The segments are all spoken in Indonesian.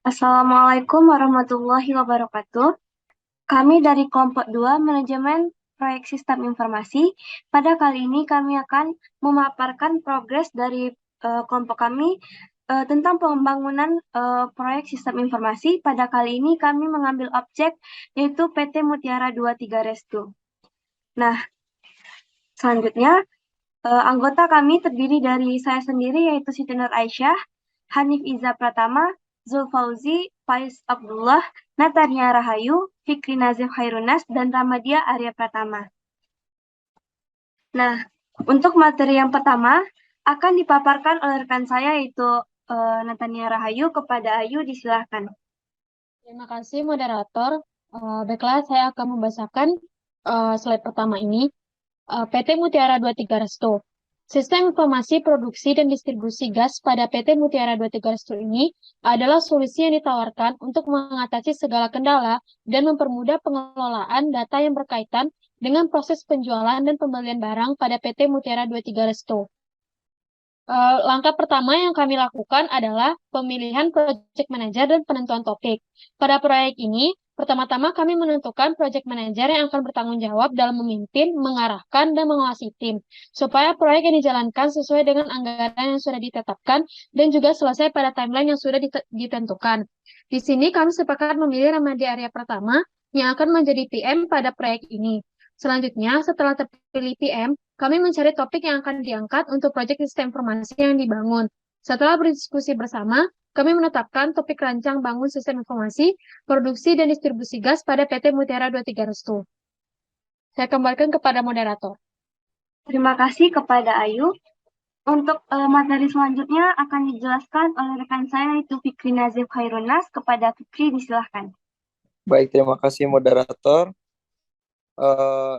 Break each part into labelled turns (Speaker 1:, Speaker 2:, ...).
Speaker 1: Assalamualaikum warahmatullahi wabarakatuh. Kami dari kelompok 2 Manajemen Proyek Sistem Informasi. Pada kali ini kami akan memaparkan progres dari kelompok kami tentang pembangunan proyek sistem informasi. Pada kali ini kami mengambil objek yaitu PT Mutiara 23 Restu. Nah, selanjutnya anggota kami terdiri dari saya sendiri yaitu Siti Nur Aisyah, Hanif Iza Pratama, Zulfauzi, Faiz Abdullah, Natania Rahayu, Fikri Nazif Khairunas, dan Ramadia Arya Pratama. Nah, untuk materi yang pertama akan dipaparkan oleh rekan saya yaitu Natania Rahayu. Kepada Ayu, disilahkan.
Speaker 2: Terima kasih moderator. Baiklah, saya akan membacakan slide pertama ini. PT Mutiara 23 Resto. Sistem informasi produksi dan distribusi gas pada PT Mutiara 23 Resto ini adalah solusi yang ditawarkan untuk mengatasi segala kendala dan mempermudah pengelolaan data yang berkaitan dengan proses penjualan dan pembelian barang pada PT Mutiara 23 Resto. Langkah pertama yang kami lakukan adalah pemilihan project manager dan penentuan topik. Pada proyek ini, pertama-tama kami menentukan project manager yang akan bertanggung jawab dalam memimpin, mengarahkan, dan mengawasi tim, supaya proyek yang dijalankan sesuai dengan anggaran yang sudah ditetapkan dan juga selesai pada timeline yang sudah ditentukan. Di sini kami sepakat memilih Ramadhi Arya Pratama yang akan menjadi PM pada proyek ini. Selanjutnya, setelah terpilih PM, kami mencari topik yang akan diangkat untuk proyek sistem informasi yang dibangun. Setelah berdiskusi bersama, kami menetapkan topik rancang bangun sistem informasi, produksi dan distribusi gas pada PT Mutiara 23 Restu. Saya kembalikan kepada moderator.
Speaker 1: Terima kasih kepada Ayu. Untuk materi selanjutnya akan dijelaskan oleh rekan saya yaitu Fikri Nazif Khairunas. Kepada Fikri, disilahkan.
Speaker 3: Baik, terima kasih moderator. Uh,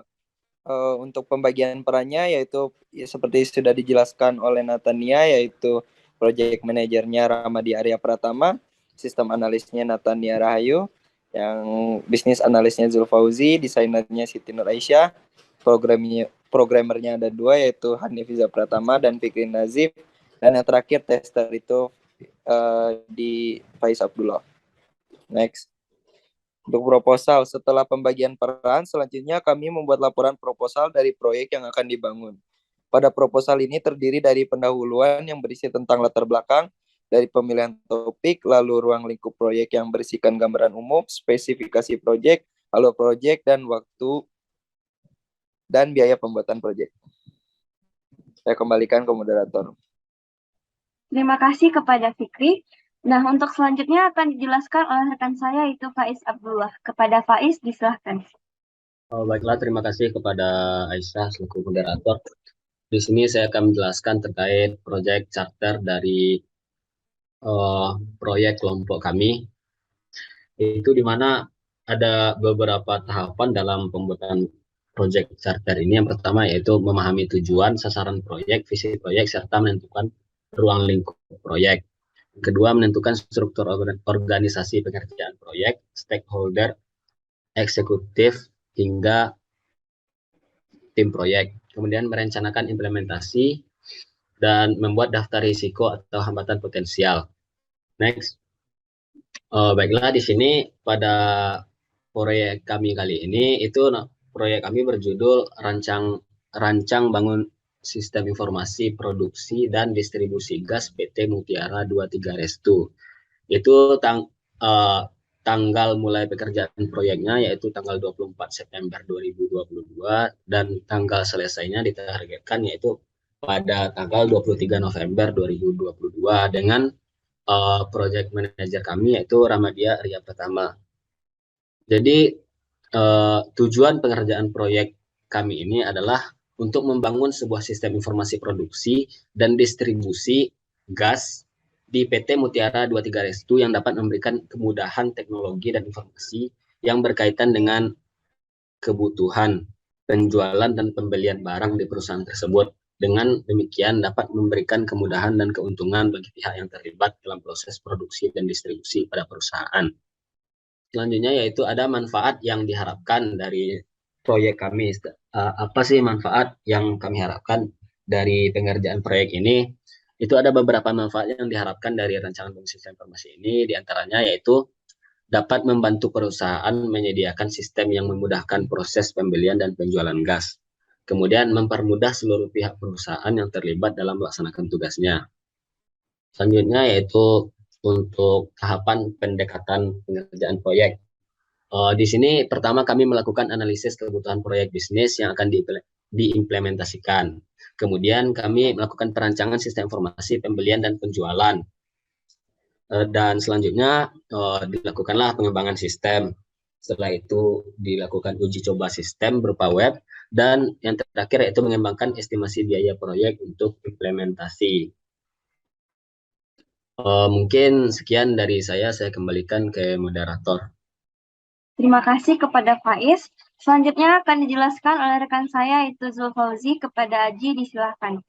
Speaker 3: untuk pembagian perannya yaitu seperti sudah dijelaskan oleh Natania, yaitu project manajernya Ramadi Arya Pratama, sistem analisnya Natania Rahayu, yang bisnis analisnya Zulfauzi, desainernya Siti Nur Aisyah, programmernya ada 2 yaitu Hanifiza Pratama dan Fikri Nazif, dan yang terakhir tester itu di Faiz Abdullah. Next. Untuk proposal, setelah pembagian peran, selanjutnya kami membuat laporan proposal dari proyek yang akan dibangun. Pada proposal ini terdiri dari pendahuluan yang berisi tentang latar belakang, dari pemilihan topik, lalu ruang lingkup proyek yang berisikan gambaran umum, spesifikasi proyek, alur proyek, dan waktu dan biaya pembuatan proyek. Saya kembalikan ke moderator.
Speaker 1: Terima kasih kepada Fikri. Nah, untuk selanjutnya akan dijelaskan oleh rekan saya yaitu Faiz Abdullah. Kepada Faiz, disilahkan.
Speaker 4: Baiklah, terima kasih kepada Aisyah selaku moderator. Di sini saya akan menjelaskan terkait proyek charter dari proyek kelompok kami. Itu di mana ada beberapa tahapan dalam pembuatan proyek charter ini. Yang pertama yaitu memahami tujuan, sasaran proyek, visi proyek, serta menentukan ruang lingkup proyek. Kedua, menentukan struktur organisasi pengerjaan proyek, stakeholder, eksekutif, hingga tim proyek. Kemudian merencanakan implementasi dan membuat daftar risiko atau hambatan potensial. Next. Baiklah, di sini pada proyek kami kali ini itu proyek kami berjudul rancang bangun sistem informasi produksi dan distribusi gas PT Mutiara 23 Restu. Itu tanggal mulai pekerjaan proyeknya yaitu tanggal 24 September 2022 dan tanggal selesainya ditargetkan yaitu pada tanggal 23 November 2022 dengan project manager kami yaitu Ramadia Arya Pratama. Jadi tujuan pengerjaan proyek kami ini adalah untuk membangun sebuah sistem informasi produksi dan distribusi gas di PT Mutiara 23 Restu yang dapat memberikan kemudahan teknologi dan informasi yang berkaitan dengan kebutuhan penjualan dan pembelian barang di perusahaan tersebut. Dengan demikian dapat memberikan kemudahan dan keuntungan bagi pihak yang terlibat dalam proses produksi dan distribusi pada perusahaan. Selanjutnya yaitu ada manfaat yang diharapkan dari proyek kami. Apa sih manfaat yang kami harapkan dari pengerjaan proyek ini? Itu ada beberapa manfaat yang diharapkan dari rancangan pembangunan sistem informasi ini, diantaranya yaitu dapat membantu perusahaan menyediakan sistem yang memudahkan proses pembelian dan penjualan gas. Kemudian mempermudah seluruh pihak perusahaan yang terlibat dalam melaksanakan tugasnya. Selanjutnya yaitu untuk tahapan pendekatan pengerjaan proyek. Di sini pertama kami melakukan analisis kebutuhan proyek bisnis yang akan diimplementasikan. Kemudian kami melakukan perancangan sistem informasi pembelian dan penjualan. Dan selanjutnya dilakukanlah pengembangan sistem. Setelah itu dilakukan uji coba sistem berupa web. Dan yang terakhir yaitu mengembangkan estimasi biaya proyek untuk implementasi. Mungkin sekian dari saya kembalikan ke moderator.
Speaker 1: Terima kasih kepada Faiz. Selanjutnya akan dijelaskan oleh rekan saya, yaitu Zulfauzi. Kepada Aji, disilakan.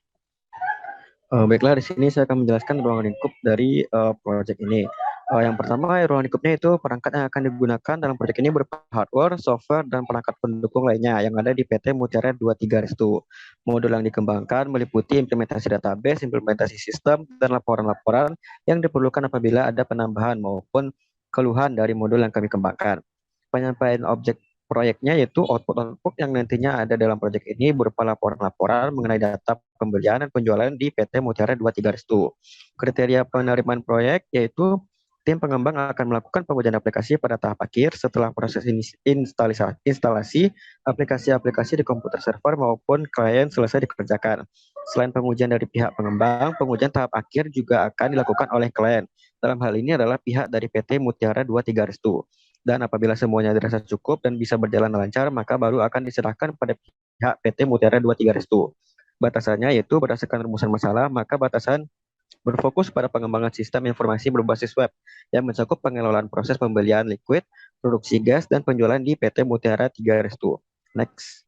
Speaker 5: Baiklah, di sini saya akan menjelaskan ruang lingkup dari proyek ini. Yang pertama, ruang lingkupnya itu perangkat yang akan digunakan dalam proyek ini berupa hardware, software, dan perangkat pendukung lainnya yang ada di PT Mutiara 23 Restu. Modul yang dikembangkan meliputi implementasi database, implementasi sistem, dan laporan-laporan yang diperlukan apabila ada penambahan maupun keluhan dari modul yang kami kembangkan. Penyampaian objek proyeknya yaitu output yang nantinya ada dalam proyek ini berupa laporan-laporan mengenai data pembelian dan penjualan di PT Mutiara 23 Restu. Kriteria penerimaan proyek yaitu tim pengembang akan melakukan pengujian aplikasi pada tahap akhir setelah proses instalasi aplikasi-aplikasi di komputer server maupun klien selesai dikerjakan. Selain pengujian dari pihak pengembang, pengujian tahap akhir juga akan dilakukan oleh klien. Dalam hal ini adalah pihak dari PT Mutiara 23 Restu. Dan apabila semuanya dirasa cukup dan bisa berjalan lancar, maka baru akan diserahkan pada pihak PT Mutiara 23 Restu. Batasannya yaitu berdasarkan rumusan masalah, maka batasan berfokus pada pengembangan sistem informasi berbasis web yang mencakup pengelolaan proses pembelian liquid, produksi gas, dan penjualan di PT Mutiara 3 Restu. Next.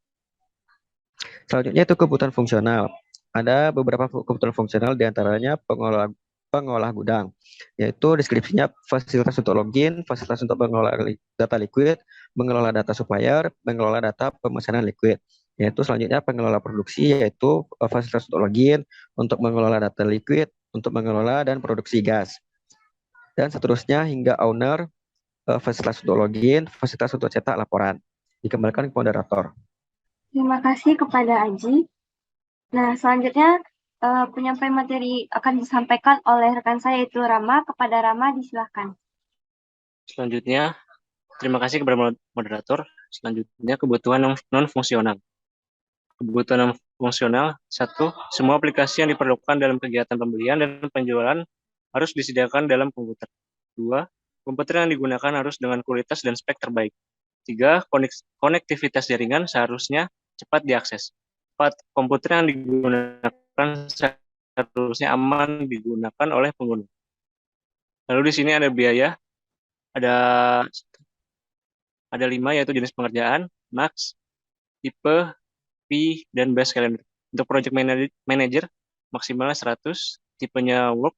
Speaker 5: Selanjutnya itu kebutuhan fungsional. Ada beberapa kebutuhan fungsional diantaranya pengolah gudang, yaitu deskripsinya fasilitas untuk login, fasilitas untuk mengelola data liquid, mengelola data supplier, mengelola data pemesanan liquid. Yaitu selanjutnya pengelola produksi, yaitu fasilitas untuk login, untuk mengelola data liquid, untuk mengelola dan produksi gas. Dan seterusnya hingga owner, fasilitas untuk login, fasilitas untuk cetak laporan. Dikembalikan ke moderator.
Speaker 1: Terima kasih kepada Aji. Nah, selanjutnya penyampaian materi akan disampaikan oleh rekan saya, yaitu Rama. Kepada Rama, disilakan.
Speaker 6: Selanjutnya, terima kasih kepada moderator. Selanjutnya, kebutuhan non-fungsional. Kebutuhan non-fungsional, 1. Semua aplikasi yang diperlukan dalam kegiatan pembelian dan penjualan harus disediakan dalam komputer. 2. Komputer yang digunakan harus dengan kualitas dan spek terbaik. 3. Konektivitas jaringan seharusnya cepat diakses. 4. Komputer yang digunakan seharusnya aman digunakan oleh pengguna. Lalu di sini ada biaya, ada 5, yaitu jenis pengerjaan, max, tipe, fee, dan base calendar. Untuk project manager maksimalnya 100, tipenya work,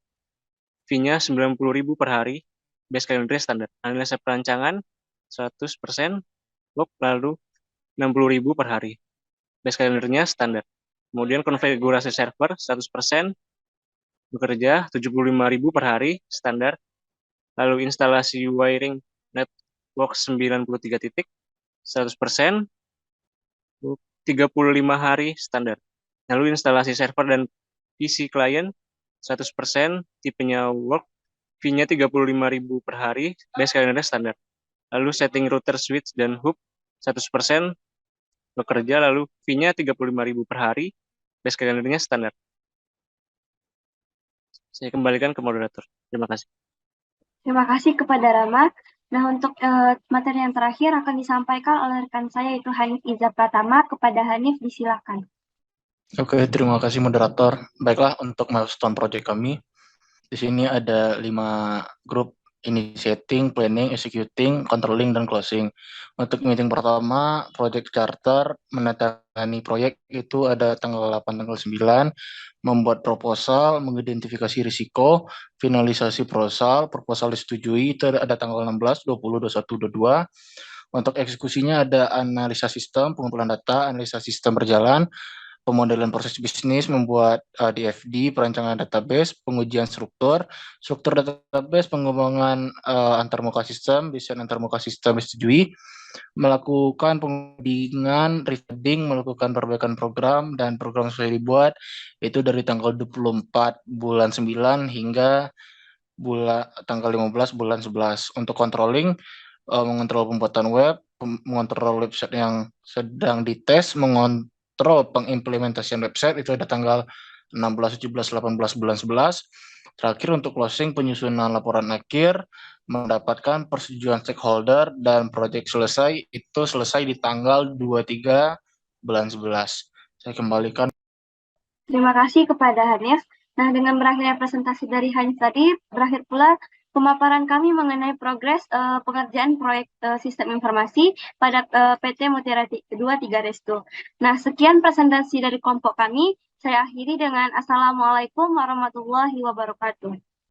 Speaker 6: fee-nya 90.000 per hari, base calendar standar. Analisa perancangan 100%, work, lalu 60.000 per hari. Base calendarnya standar. Kemudian konfigurasi server 100%, bekerja 75.000 per hari, standar. Lalu instalasi wiring network 93 titik, 100%, 35 hari, standar. Lalu instalasi server dan PC klien 100%, tipenya work, fee-nya 35.000 per hari, base calendar standar. Lalu setting router switch dan hub 100%, bekerja, lalu fee-nya 35.000 per hari, base calendarnya standar. Saya kembalikan ke moderator. Terima kasih.
Speaker 1: Terima kasih kepada Rama. Nah, untuk materi yang terakhir akan disampaikan oleh rekan saya, yaitu Hanif Iza Pratama. Kepada Hanif, disilakan.
Speaker 7: Oke, terima kasih moderator. Baiklah, untuk milestone project kami, di sini ada 5 grup: initiating, planning, executing, controlling, dan closing. Untuk meeting pertama, project charter, menandatangani proyek itu ada tanggal 8, tanggal 9, membuat proposal, mengidentifikasi risiko, finalisasi proposal disetujui, itu ada tanggal 16, 20, 21, 22. Untuk eksekusinya ada analisa sistem, pengumpulan data, analisa sistem berjalan, pemodelan proses bisnis, membuat DFD, perancangan database, pengujian struktur database, pengembangan antarmuka sistem, desain antarmuka sistem disetujui, melakukan pengodingan, reading, melakukan perbaikan program, dan program selesai dibuat, itu dari tanggal 24 bulan 9 hingga tanggal 15 bulan 11. Untuk controlling, mengontrol pembuatan web, mengontrol website yang sedang dites, mengontrol pengimplementasian website, itu ada tanggal 16, 17, 18 bulan 11. Terakhir untuk closing, penyusunan laporan akhir, mendapatkan persetujuan stakeholder, dan proyek selesai, itu selesai di tanggal 23 bulan 11. Saya kembalikan.
Speaker 1: Terima kasih kepada Hanif. Nah, dengan berakhirnya presentasi dari Hanif tadi, berakhir pula pemaparan kami mengenai progres pengerjaan proyek sistem informasi pada PT Mutiara 2 3 Resto. Nah, sekian presentasi dari kelompok kami. Saya akhiri dengan Assalamualaikum warahmatullahi wabarakatuh.